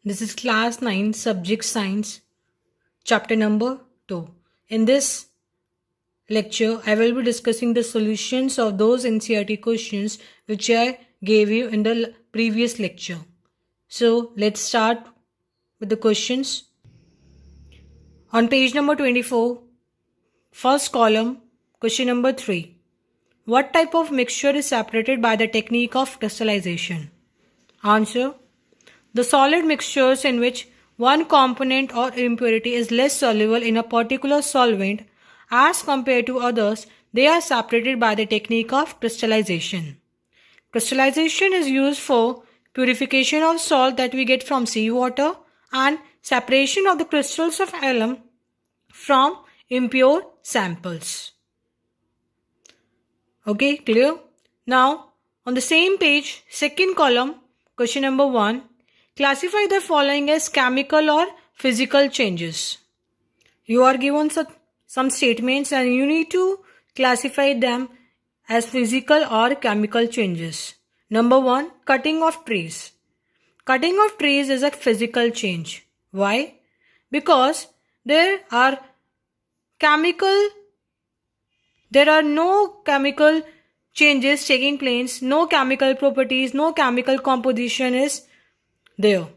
This is class 9 subject science chapter number 2. In this lecture I will be discussing the solutions of those NCERT questions which I gave you in the previous lecture. So let's start with the questions. On page number 24, first column, question number 3. What type of mixture is separated by the technique of crystallization? Answer: the solid mixtures in which one component or impurity is less soluble in a particular solvent as compared to others, they are separated by the technique of crystallization. Crystallization is used for purification of salt that we get from seawater and separation of the crystals of alum from impure samples. Okay, clear? Now, on the same page, second column, question number 1. Classify the following as chemical or physical changes. You are given some statements and you need to classify them as physical or chemical changes. Number 1, cutting of trees. Cutting of trees is a physical change. Why? Because there are no chemical changes taking place, no chemical properties, no chemical composition is there.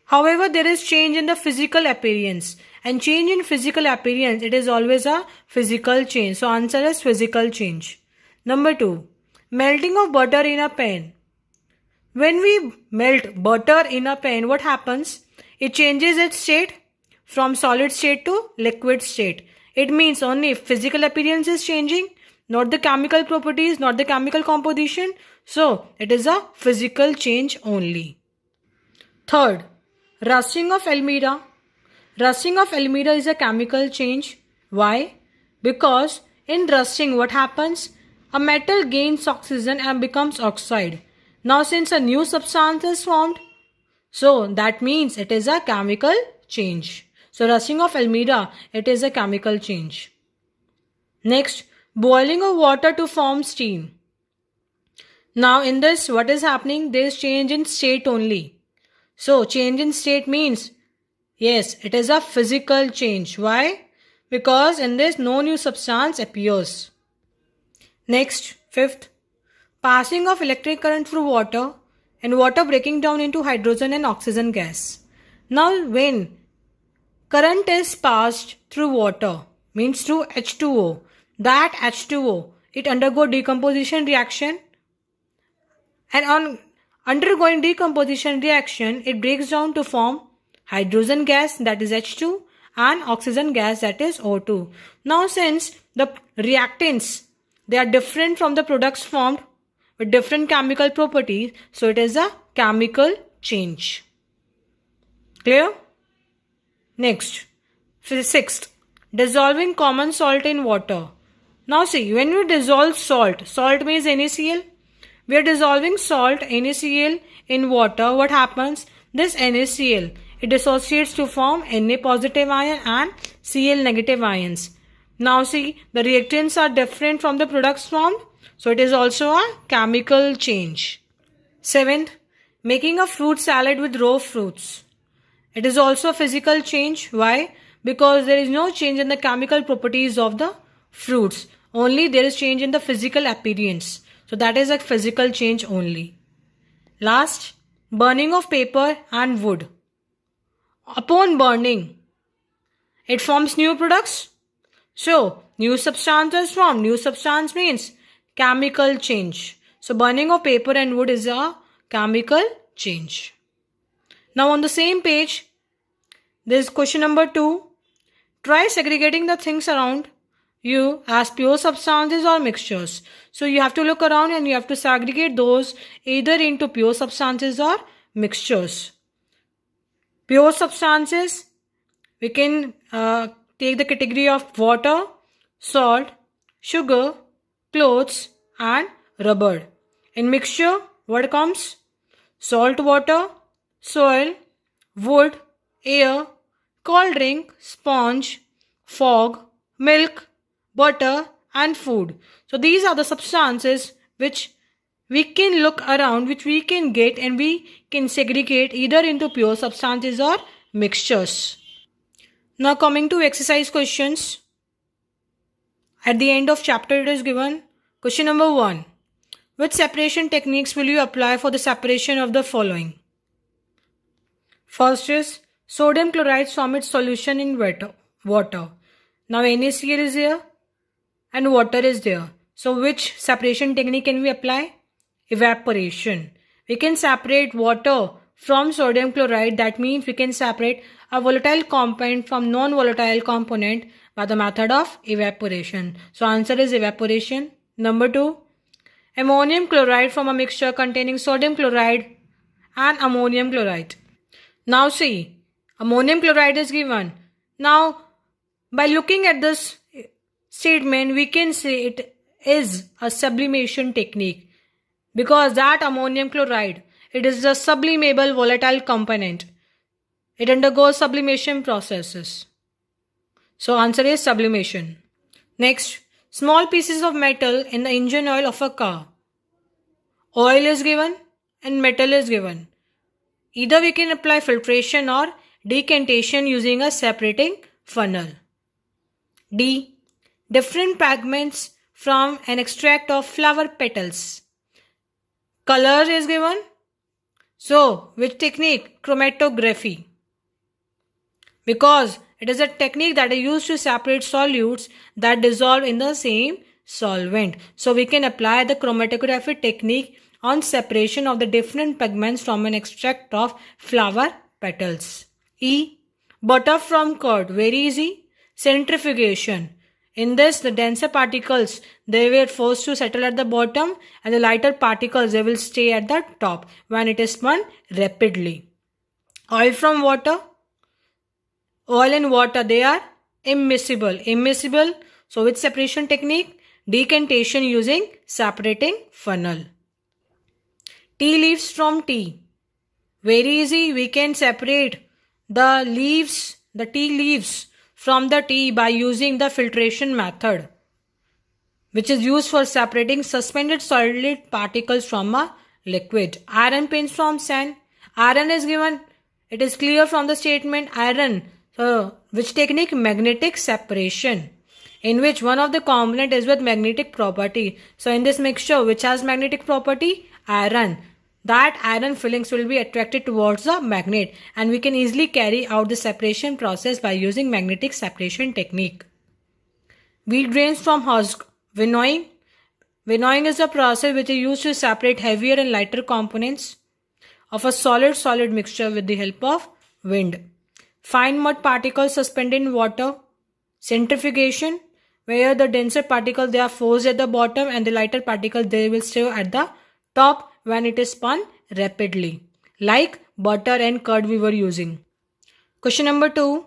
However, there is change in the physical appearance, and change in physical appearance, it is always a physical change. So answer is physical change. Number 2, melting of butter in a pan. When we melt butter in a pan, what happens? It changes its state from solid state to liquid state. It means only physical appearance is changing, not the chemical properties, not the chemical composition. So it is a physical change only. Third, rusting of alumina. Rusting of alumina is a chemical change. Why? Because in rusting, what happens? A metal gains oxygen and becomes oxide. Now since a new substance is formed, so that means it is a chemical change. So rusting of alumina, it is a chemical change. Next, boiling of water to form steam. Now in this, what is happening? There is change in state only. So change in state means, yes, it is a physical change. Why? Because in this no new substance appears. Next, fifth, passing of electric current through water and water breaking down into hydrogen and oxygen gas. Now when current is passed through water, means through H2O, that H2O, it undergo decomposition reaction, and on undergoing decomposition reaction, it breaks down to form hydrogen gas, that is H2, and oxygen gas, that is O2. Now since the reactants, they are different from the products formed with different chemical properties, so it is a chemical change. Clear? Next, sixth, dissolving common salt in water. Now see, when we dissolve salt, salt means NaCl. We are dissolving salt, NaCl, in water. What happens? This NaCl, it dissociates to form Na positive ion and Cl negative ions. Now see, the reactants are different from the products formed, so it is also a chemical change. Seventh, making a fruit salad with raw fruits. It is also a physical change. Why? Because there is no change in the chemical properties of the fruits. Only there is change in the physical appearance. So that is a physical change only. Last, burning of paper and wood. Upon burning, it forms new products. So new substances form. New substance means chemical change. So burning of paper and wood is a chemical change. Now on the same page, there is question number 2. Try segregating the things around you as pure substances or mixtures. So you have to look around and you have to segregate those either into pure substances or mixtures. Pure substances, we can take the category of water, salt, sugar, clothes and rubber. In mixture, what comes? Salt water, soil, wood, air, cold drink, sponge, fog, milk, butter and food. So these are the substances which we can look around, which we can get and we can segregate either into pure substances or mixtures. Now coming to exercise questions. At the end of chapter it is given. Question number 1. Which separation techniques will you apply for the separation of the following? First is sodium chloride from its solution in water. Now NaCl is here and water is there. So which separation technique can we apply? Evaporation. We can separate water from sodium chloride. That means we can separate a volatile component from non-volatile component by the method of evaporation. So answer is evaporation. Number 2. Ammonium chloride from a mixture containing sodium chloride and ammonium chloride. Now see, ammonium chloride is given. Now by looking at this statement, we can say it is a sublimation technique, because that ammonium chloride, it is a sublimable volatile component. It undergoes sublimation processes. So answer is sublimation. Next, small pieces of metal in the engine oil of a car. Oil is given and metal is given. Either we can apply filtration or decantation using a separating funnel. D. Different pigments from an extract of flower petals. Color is given. So, which technique? Chromatography. Because it is a technique that is used to separate solutes that dissolve in the same solvent. So, we can apply the chromatography technique on separation of the different pigments from an extract of flower petals. E. Butter from curd. Very easy. Centrifugation. In this, the denser particles, they were forced to settle at the bottom, and the lighter particles, they will stay at the top when it is spun rapidly. Oil from water. Oil and water, they are immiscible. Immiscible. So with separation technique, decantation using separating funnel. Tea leaves from tea. Very easy. We can separate the leaves, the tea leaves from the tea by using the filtration method, which is used for separating suspended solid particles from a liquid. Iron pins from sand. Iron is given. It is clear from the statement iron. So, which technique? Magnetic separation, in which one of the component is with magnetic property. So, in this mixture, which has magnetic property? Iron. That iron fillings will be attracted towards the magnet, and we can easily carry out the separation process by using magnetic separation technique. Wheat grains from husk. Winnowing. Winnowing is a process which is used to separate heavier and lighter components of a solid-solid mixture with the help of wind. Fine mud particles suspended in water. Centrifugation, where the denser particles, they are forced at the bottom and the lighter particles, they will stay at the top when it is spun rapidly, like butter and curd we were using. Question number 2.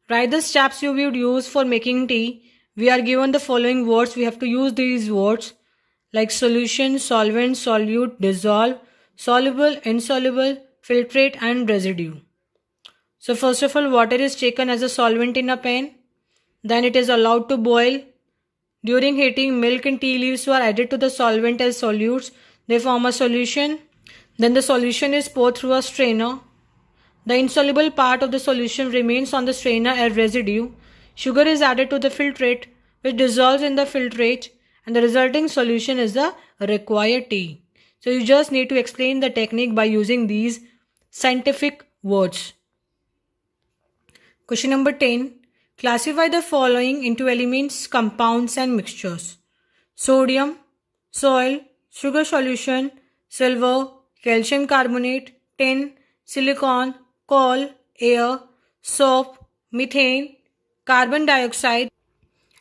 Write the steps you would use for making tea. We are given the following words. We have to use these words like solution, solvent, solute, dissolve, soluble, insoluble, filtrate and residue. So first of all, water is taken as a solvent in a pan. Then it is allowed to boil. During heating, milk and tea leaves were added to the solvent as solutes. They form a solution. Then the solution is poured through a strainer. The insoluble part of the solution remains on the strainer as residue. Sugar is added to the filtrate, which dissolves in the filtrate, and the resulting solution is the required tea. So you just need to explain the technique by using these scientific words. Question number 10. Classify the following into elements, compounds and mixtures. Sodium, soil, sugar solution, silver, calcium carbonate, tin, silicon, coal, air, soap, methane, carbon dioxide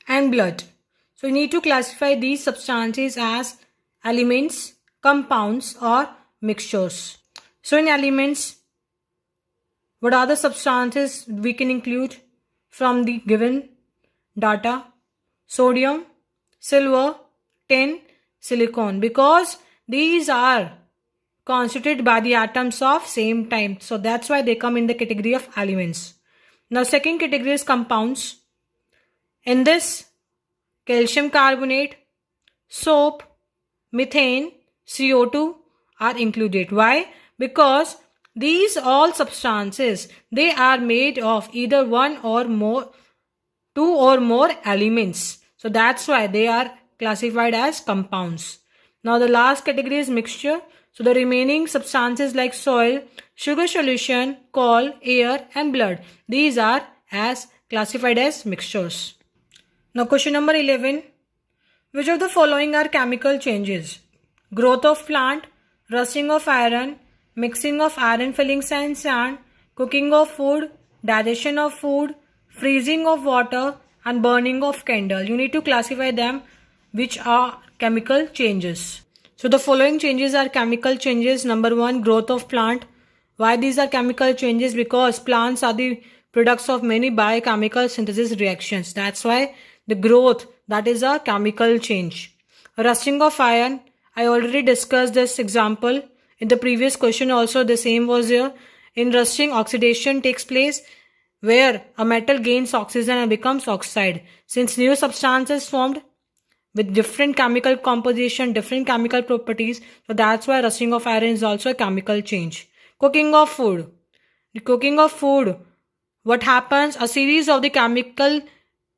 and blood. So you need to classify these substances as elements, compounds or mixtures. So in elements, what are the substances we can include from the given data? Sodium, silver, tin, silicon, because these are constituted by the atoms of same type. So that's why they come in the category of elements. Now second category is compounds. In this, calcium carbonate, soap, methane, CO2 are included. Why? Because these all substances, they are made of either two or more elements. So that's why they are classified as compounds. Now the last category is mixture. So the remaining substances like soil, sugar solution, coal, air and blood, these are as classified as mixtures. Now question number 11. Which of the following are chemical changes? Growth of plant, rusting of iron, mixing of iron filings and sand, cooking of food, digestion of food, freezing of water and burning of candle. You need to classify them which are chemical changes. So the following changes are chemical changes. Number 1, growth of plant. Why these are chemical changes? Because plants are the products of many biochemical synthesis reactions. That's why the growth, that is a chemical change. Rusting of iron, I already discussed this example. In the previous question also the same was here. In rusting, oxidation takes place where a metal gains oxygen and becomes oxide. Since new substance is formed with different chemical composition, different chemical properties, so that's why rusting of iron is also a chemical change. Cooking of food. The cooking of food, what happens? A series of the chemical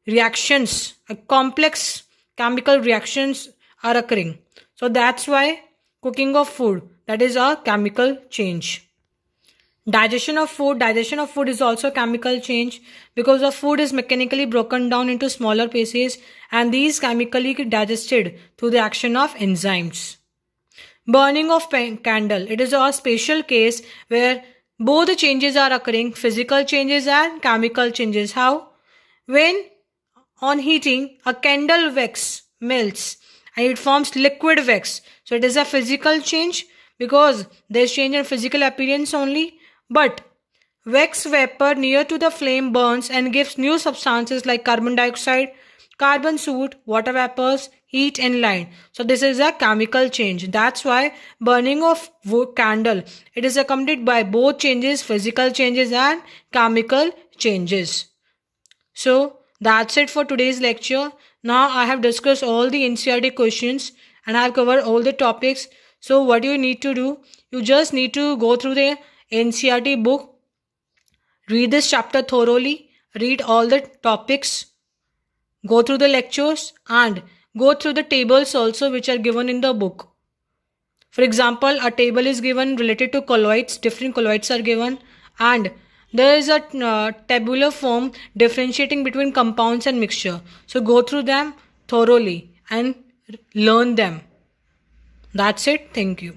reactions, a complex chemical reactions are occurring. So that's why cooking of food, that is a chemical change. Digestion of food is also a chemical change because the food is mechanically broken down into smaller pieces and these chemically digested through the action of enzymes. Burning of candle, it is a special case where both the changes are occurring, physical changes and chemical changes. How? When on heating, a candle wax melts and it forms liquid wax. So it is a physical change because there is change in physical appearance only. But wax vapor near to the flame burns and gives new substances like carbon dioxide, carbon soot, water vapors, heat and light. So this is a chemical change. That's why burning of candle, it is accompanied by both changes, physical changes and chemical changes. So that's it for today's lecture. Now I have discussed all the NCERT questions and I have covered all the topics. So what you need to do, you just need to go through the NCERT book, read this chapter thoroughly, read all the topics, go through the lectures and go through the tables also which are given in the book. For example, a table is given related to colloids, different colloids are given and there is a tabular form differentiating between compounds and mixture. So go through them thoroughly and learn them. That's it. Thank you.